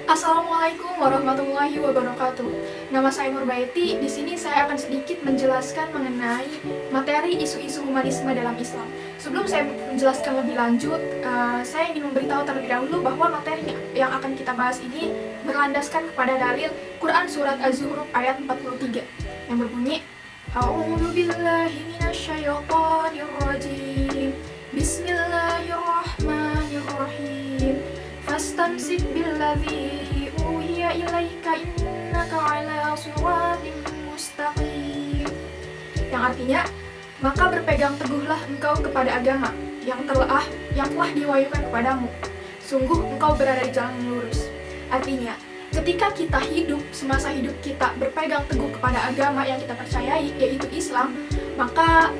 Assalamualaikum warahmatullahi wabarakatuh. Nama saya Nurbaiti. Di sini saya akan sedikit menjelaskan mengenai materi isu-isu humanisme dalam Islam. Sebelum saya menjelaskan lebih lanjut, saya ingin memberitahu terlebih dahulu bahwa materi yang akan kita bahas ini berlandaskan kepada dalil Quran Surat Az-Zukhruf ayat 43 yang berbunyi, A'udzu billahi minasyaitonir rajim. Bismillahirrahmanirrahim. Fastamsik billadzi uhiya ilaika innaka ala siratim mustaqim. Yang artinya, maka berpegang teguhlah engkau kepada agama yang telah diwahyukan kepadamu. Sungguh engkau berada di jalan yang lurus. Artinya, ketika kita hidup, semasa hidup kita berpegang teguh kepada agama yang kita percayai, yaitu Islam, maka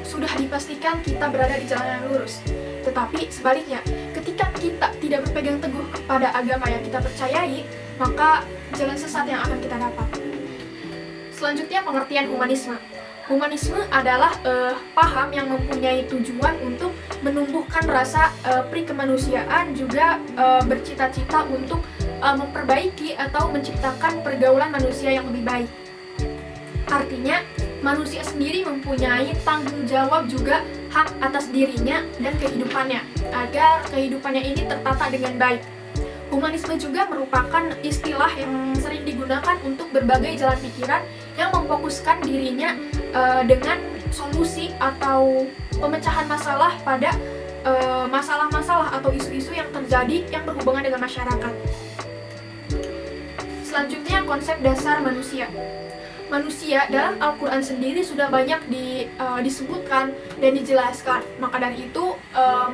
sudah dipastikan kita berada di jalan yang lurus. Tetapi sebaliknya, ketika kita tidak berpegang teguh kepada agama yang kita percayai, maka jalan sesat yang akan kita dapat. Selanjutnya, pengertian humanisme. Humanisme adalah paham yang mempunyai tujuan untuk menumbuhkan rasa prikemanusiaan, juga bercita-cita untuk memperbaiki atau menciptakan pergaulan manusia yang lebih baik. Artinya, manusia sendiri mempunyai tanggung jawab juga hak atas dirinya dan kehidupannya, agar kehidupannya ini tertata dengan baik. Humanisme juga merupakan istilah yang sering digunakan untuk berbagai jalan pikiran yang memfokuskan dirinya dengan solusi atau pemecahan masalah pada masalah-masalah atau isu-isu yang terjadi yang berhubungan dengan masyarakat. Selanjutnya, konsep dasar manusia. Manusia dalam Al-Quran sendiri sudah banyak disebutkan dan dijelaskan. Maka dari itu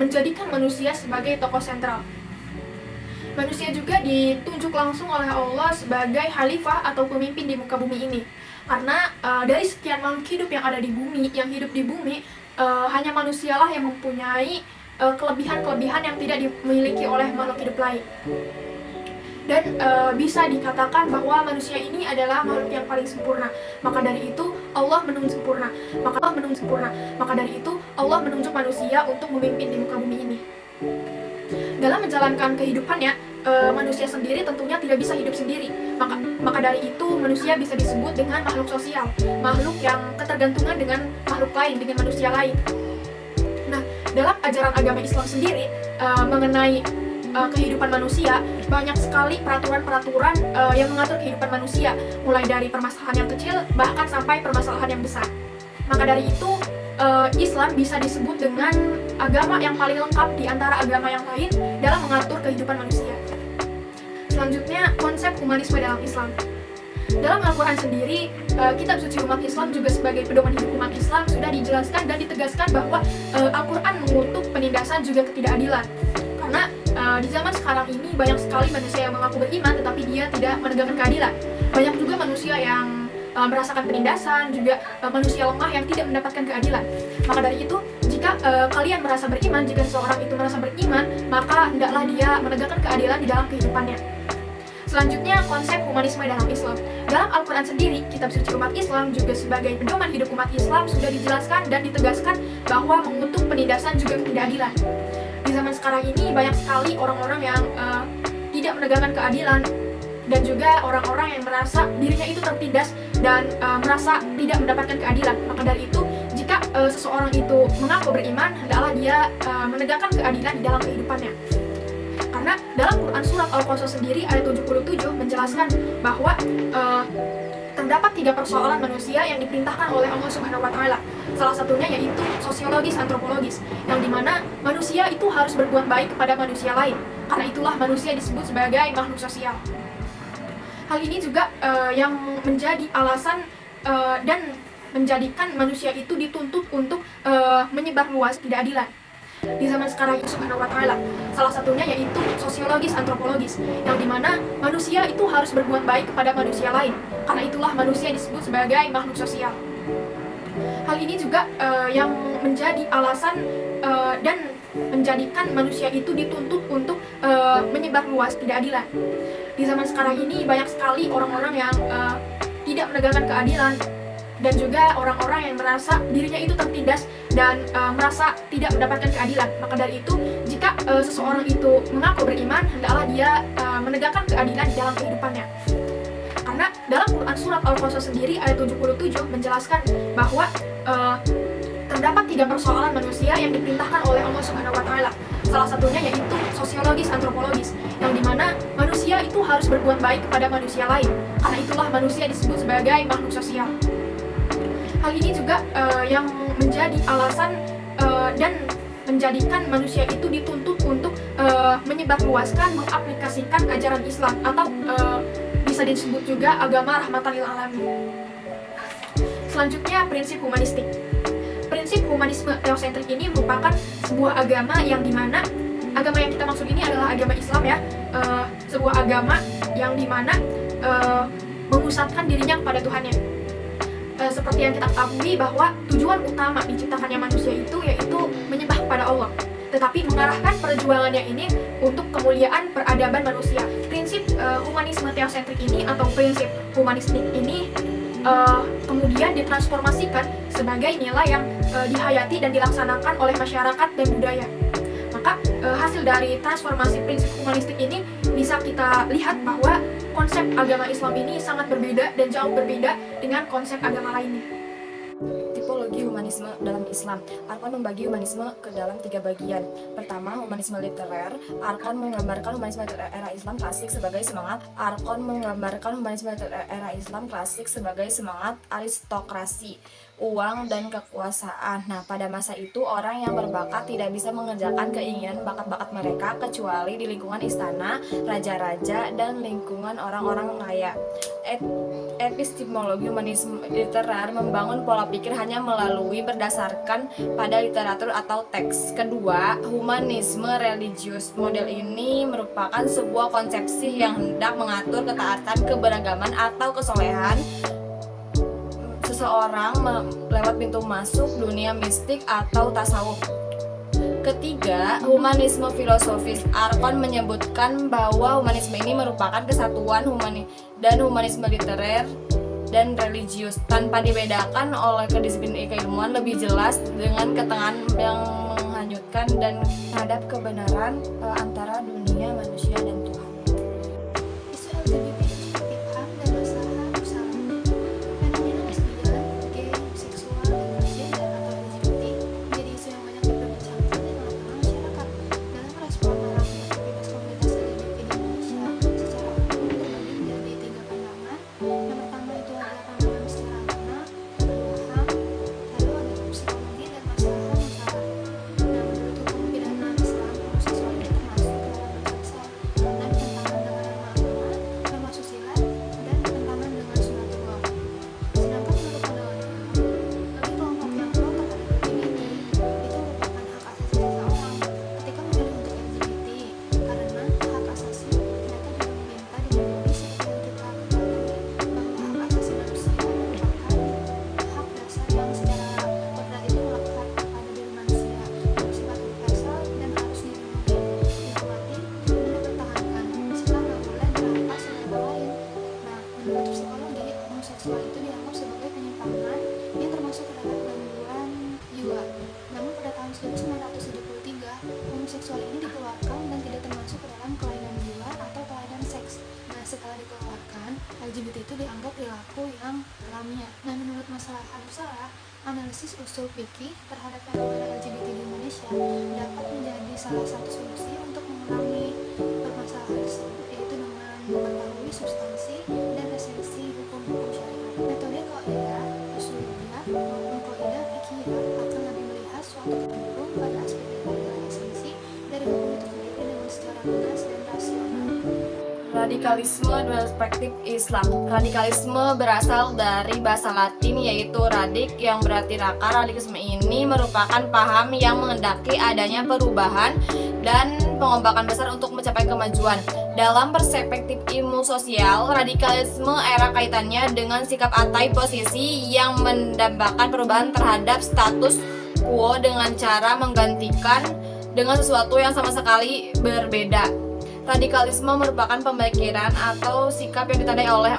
menjadikan manusia sebagai tokoh sentral. Manusia juga ditunjuk langsung oleh Allah sebagai khalifah atau pemimpin di muka bumi ini. Karena dari sekian makhluk hidup yang ada di bumi, yang hidup di bumi, hanya manusialah yang mempunyai kelebihan-kelebihan yang tidak dimiliki oleh makhluk hidup lain. Dan bisa dikatakan bahwa manusia ini adalah makhluk yang paling sempurna. Maka dari itu Allah menunjuk sempurna. Maka dari itu Allah menunjuk manusia untuk memimpin di muka bumi ini. Dalam menjalankan kehidupannya, manusia sendiri tentunya tidak bisa hidup sendiri. Maka dari itu manusia bisa disebut dengan makhluk sosial, makhluk yang ketergantungan dengan makhluk lain, dengan manusia lain. Nah, dalam ajaran agama Islam sendiri mengenai kehidupan manusia, banyak sekali peraturan-peraturan yang mengatur kehidupan manusia, mulai dari permasalahan yang kecil bahkan sampai permasalahan yang besar. Maka dari itu Islam bisa disebut dengan agama yang paling lengkap di antara agama yang lain dalam mengatur kehidupan manusia. Selanjutnya, konsep humanisme dalam Islam. Dalam Al-Quran sendiri, kitab suci umat Islam juga sebagai pedoman hidup umat Islam sudah dijelaskan dan ditegaskan bahwa Al-Quran mengutuk penindasan juga ketidakadilan. Karena di zaman sekarang ini banyak sekali manusia yang mengaku beriman tetapi dia tidak menegakkan keadilan. Banyak juga manusia yang merasakan penindasan, juga manusia lemah yang tidak mendapatkan keadilan. Maka dari itu, jika kalian merasa beriman, jika seseorang itu merasa beriman, maka hendaklah dia menegakkan keadilan di dalam kehidupannya. Selanjutnya, konsep humanisme dalam Islam. Dalam Al-Quran sendiri, kitab suci umat Islam juga sebagai pedoman hidup umat Islam sudah dijelaskan dan ditegaskan bahwa mengutuk penindasan juga ketidakadilan. Di zaman sekarang ini banyak sekali orang-orang yang tidak menegakkan keadilan, dan juga orang-orang yang merasa dirinya itu tertindas dan merasa tidak mendapatkan keadilan. Maka dari itu, jika seseorang itu mengaku beriman, hendaklah dia menegakkan keadilan di dalam kehidupannya. Karena dalam Quran Surat Al-Qasas sendiri ayat 77 menjelaskan bahwa terdapat 3 persoalan manusia yang diperintahkan oleh Allah Subhanahu wa Ta'ala. Salah satunya yaitu sosiologis, antropologis, yang dimana manusia itu harus berbuat baik kepada manusia lain. Karena itulah manusia disebut sebagai makhluk sosial. Hal ini juga yang menjadi alasan dan menjadikan manusia itu dituntut untuk menyebarluas ketidakadilan di zaman sekarang ini Subhanahu wa Ta'ala. Salah satunya yaitu sosiologis, antropologis, yang dimana manusia itu harus berbuat baik kepada manusia lain. Karena itulah manusia disebut sebagai makhluk sosial. Hal ini juga yang menjadi alasan dan menjadikan manusia itu dituntut untuk menyebarluas ketidakadilan. Di zaman sekarang ini banyak sekali orang-orang yang tidak menegakkan keadilan, dan juga orang-orang yang merasa dirinya itu tertindas dan merasa tidak mendapatkan keadilan. Maka dari itu, jika seseorang itu mengaku beriman, hendaklah dia menegakkan keadilan di dalam kehidupannya. Karena dalam Quran surat Al-Qasas sendiri ayat 77 menjelaskan bahwa terdapat 3 persoalan manusia yang diperintahkan oleh Allah Subhanahu wa taala. Salah satunya yaitu sosiologis antropologis, yang dimana manusia itu harus berbuat baik kepada manusia lain. Karena itulah manusia disebut sebagai makhluk sosial. Hal ini juga yang menjadi alasan dan menjadikan manusia itu dituntut untuk menyebarluaskan, mengaplikasikan ajaran Islam atau bisa disebut juga agama rahmatan lil alamin. Selanjutnya, prinsip humanistik. Prinsip humanisme teosentrik ini merupakan sebuah agama yang dimana agama yang kita maksud ini adalah agama Islam ya, sebuah agama yang dimana memusatkan dirinya kepada Tuhannya. Seperti yang kita ketahui bahwa tujuan utama diciptakannya manusia itu yaitu menyembah kepada Allah, tetapi mengarahkan perjuangannya ini untuk kemuliaan peradaban manusia. Prinsip humanisme teosentrik ini atau prinsip humanistik ini kemudian ditransformasikan sebagai nilai yang dihayati dan dilaksanakan oleh masyarakat dan budaya. Maka hasil dari transformasi prinsip humanistik ini bisa kita lihat bahwa konsep agama Islam ini sangat berbeda dan jauh berbeda dengan konsep agama lainnya. Tipologi humanisme dalam Islam. Arkon membagi humanisme ke dalam 3 bagian. Pertama, humanisme literer. Arkon menggambarkan humanisme era Islam klasik sebagai semangat. Arkon menggambarkan humanisme era Islam klasik sebagai semangat aristokrasi, uang, dan kekuasaan. Nah, pada masa itu orang yang berbakat tidak bisa mengerjakan keinginan bakat-bakat mereka kecuali di lingkungan istana, raja-raja, dan lingkungan orang-orang kaya. Epistemologi humanisme literer membangun pola pikir hanya melalui berdasarkan pada literatur atau teks. Kedua, humanisme religius. Model ini merupakan sebuah konsepsi yang hendak mengatur ketaatan, keberagaman, atau kesolehan seseorang lewat pintu masuk dunia mistik atau tasawuf. Ketiga, humanisme filosofis. Arkon menyebutkan bahwa humanisme ini merupakan kesatuan humanisme literer dan religius tanpa dibedakan oleh kedisiplinan keilmuan, lebih jelas dengan ketenangan yang menghanyutkan dan terhadap kebenaran antara dunia manusia dan Tuhan. Isu LGBT seperti HAM dan masalah bersama. Fenomena lesbian, gay, seksual, dan transgender atau LGBT menjadi isu yang banyak diperbincangkan di tengah-tengah masyarakat. Dalam respon maraknya aktivitas komunitas LGBT di Indonesia, secara umum terbagi menjadi 3 pandangan. Yang pertama itu adalah pandangan secara agama, kedua HAM, lalu ada psikologi dan masalah-masalah. Nah, menurut hukum pidana Islam, homoseksual ini termasuk ke dalam dosa karena bertentangan dengan norma agama, norma asusila, dan bertentangan dengan sunatullah. Sedangkan menurut pandangan HAM, bagi kelompok yang pro terhadap LGBT, itu merupakan hak asasi seseorang ketika memilih untuk LGBT, karena hak asasi mereka juga meminta dilindungi seperti yang kita ketahui bahwa hak asasi manusia merupakan hak dasar yang secara kodrat itu melekat pada diri manusia, bersifat universal dan harus dilindungi, dihormati, dan dipertahankan, serta nggak boleh dirampas oleh orang lain. Nah, menurut psikologi, homoseksual itu dianggap sebagai penyimpangan yang termasuk ke dalam gangguan jiwa. Namun pada tahun 1973, homoseksual ini dikeluarkan dan tidak termasuk ke dalam kelainan jiwa atau kelainan seks. Nah, setelah dikeluarkan, LGBT itu dianggap perilaku yang alamiah. Nah, menurut masalah Al-Musara, analisis usul fikih terhadap fenomena LGBT di Indonesia dapat menjadi salah satu solusi untuk mengurangi permasalahan tersebut, yaitu dengan mengetahui substansi dan esensi hukum-hukum syariat. Metode qaidah usuliyah maupun qaidah fiqhiyah akan lebih melihat suatu hukum pada aspek nilai dan esensi dari hukum itu sendiri dengan secara lugas dan rasional. Radikalisme dari perspektif Islam. Radikalisme berasal dari bahasa Latin yaitu radik yang berarti raka. Radikalisme ini merupakan paham yang menghendaki adanya perubahan dan pengobatan besar untuk mencapai kemajuan. Dalam perspektif ilmu sosial, radikalisme erat kaitannya dengan sikap anti posisi yang mendambakan perubahan terhadap status quo dengan cara menggantikan dengan sesuatu yang sama sekali berbeda. Radikalisme merupakan pemikiran atau sikap yang ditandai oleh